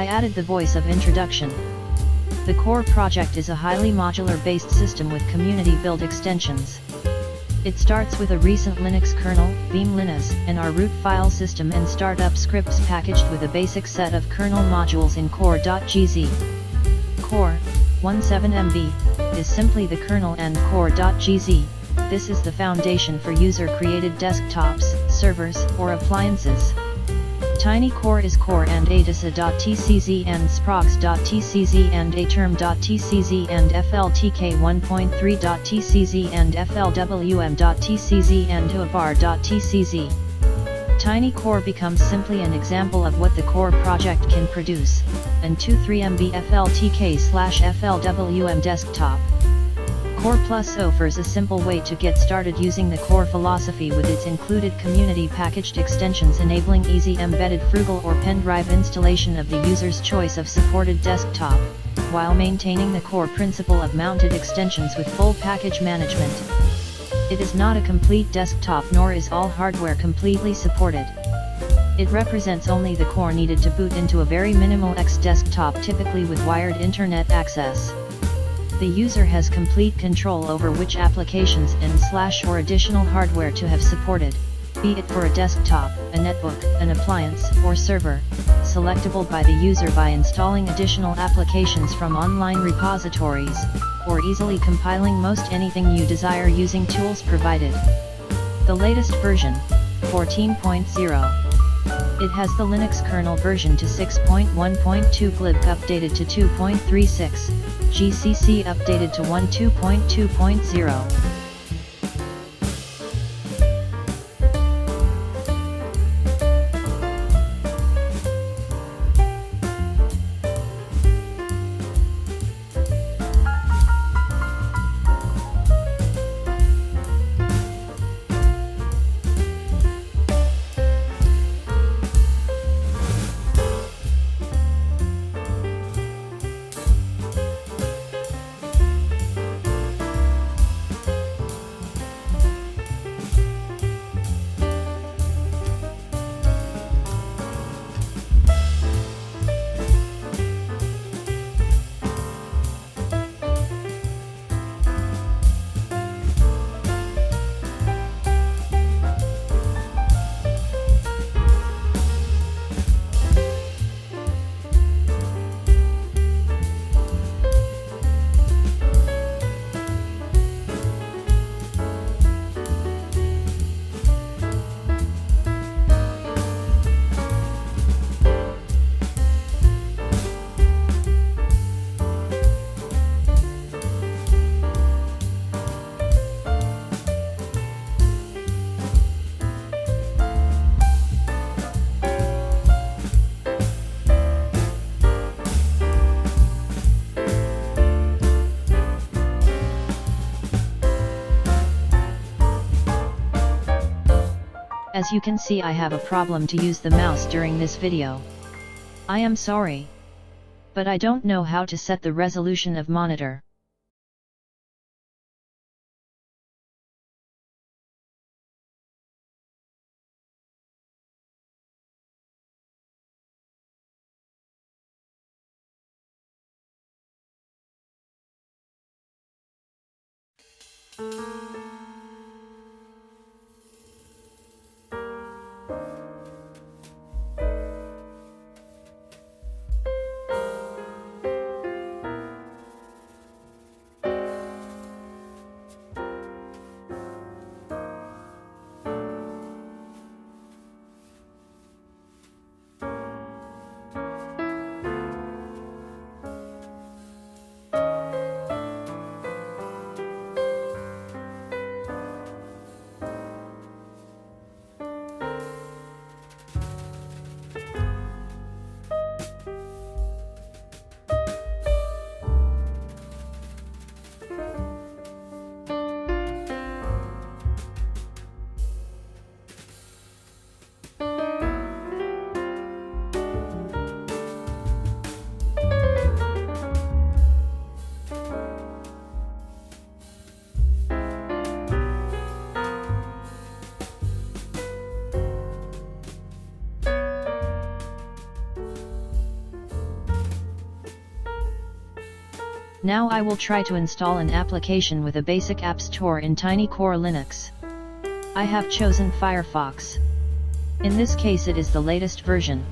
I added the voice of introduction. The core project is a highly modular-based system with community-built extensions. It starts with a recent Linux kernel, Veeam Linux, and our root file system and startup scripts packaged with a basic set of kernel modules in core.gz. Core, 17 MB, is simply the kernel and core.gz. This is the foundation for user-created desktops, servers, or appliances. Tiny Core is core and adisa.tcz and sprogs.tcz and aterm.tcz and fltk 1.3.tcz and flwm.tcz and uabar.tcz. Tiny Core becomes simply an example of what the core project can produce, and 23 MB fltk/flwm desktop. Core Plus offers a simple way to get started using the core philosophy with its included community packaged extensions enabling easy embedded frugal or pen drive installation of the user's choice of supported desktop, while maintaining the core principle of mounted extensions with full package management. It is not a complete desktop nor is all hardware completely supported. It represents only the core needed to boot into a very minimal X desktop typically with wired internet access. The user has complete control over which applications and/or additional hardware to have supported, be it for a desktop, a netbook, an appliance, or server, selectable by the user by installing additional applications from online repositories, or easily compiling most anything you desire using tools provided. The latest version, 14.0. It has the Linux kernel version to 6.1.2 glib updated to 2.36, GCC updated to 12.2.0. As you can see, I have a problem to use the mouse during this video. I am sorry. But I don't know how to set the resolution of monitor. Now I will try to install an application with a basic app store in Tiny Core Linux. I have chosen Firefox. In this case it is the latest version.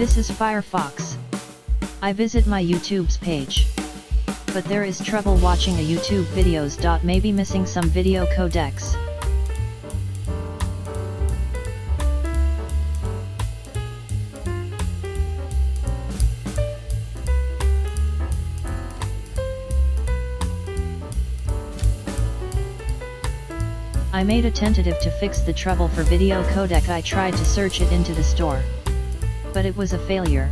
This is Firefox. I visit my YouTube's page. But there is trouble watching a YouTube videos. Maybe missing some video codecs. I made a tentative to fix the trouble for video codec. I tried to search it into the store. But it was a failure.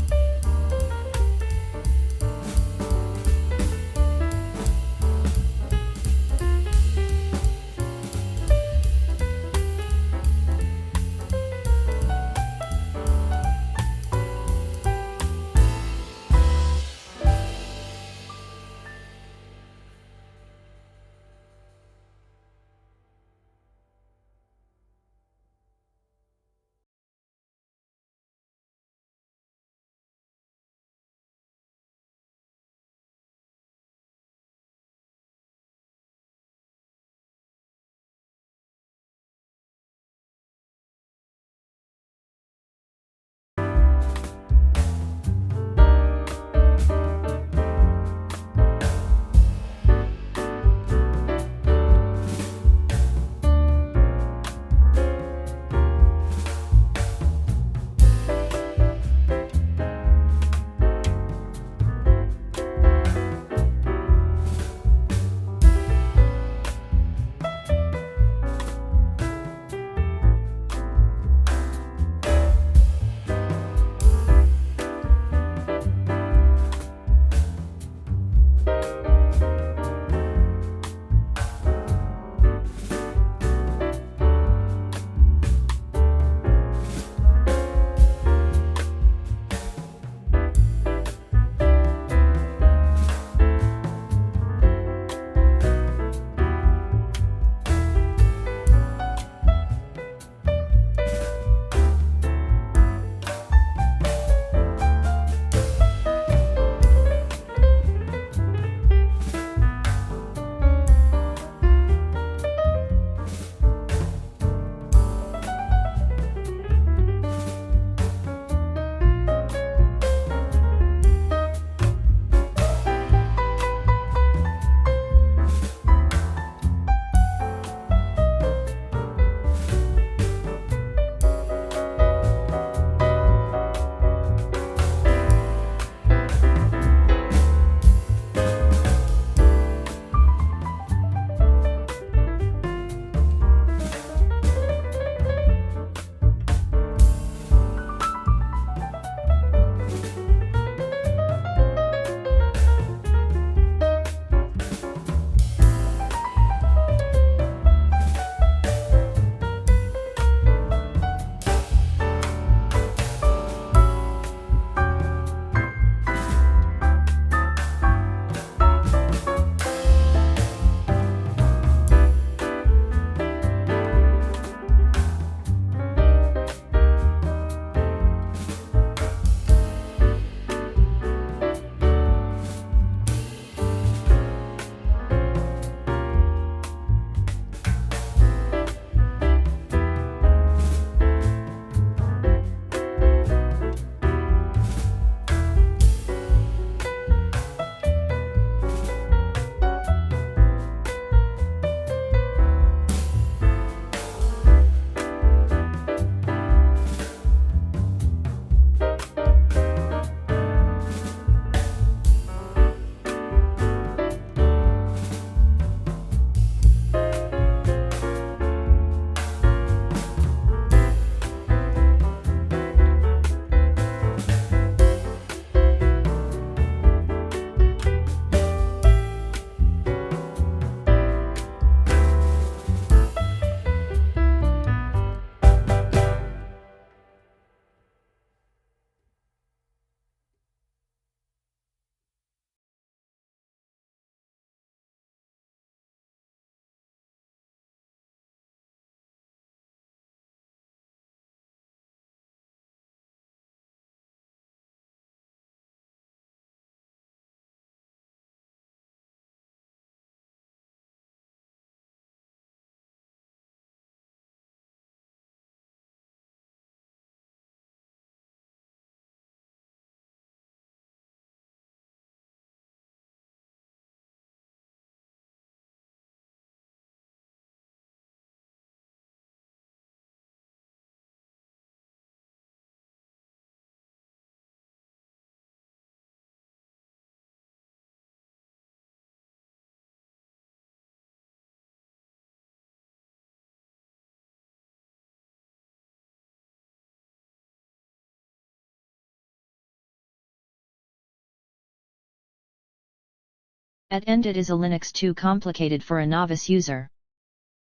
At end it is a Linux too complicated for a novice user.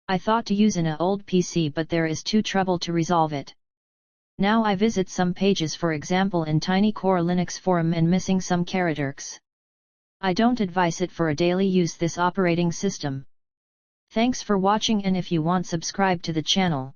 I thought to use an old PC but there is too trouble to resolve it. Now I visit some pages for example in Tiny Core Linux forum and missing some characters. I don't advise it for a daily use this operating system. Thanks for watching and if you want subscribe to the channel.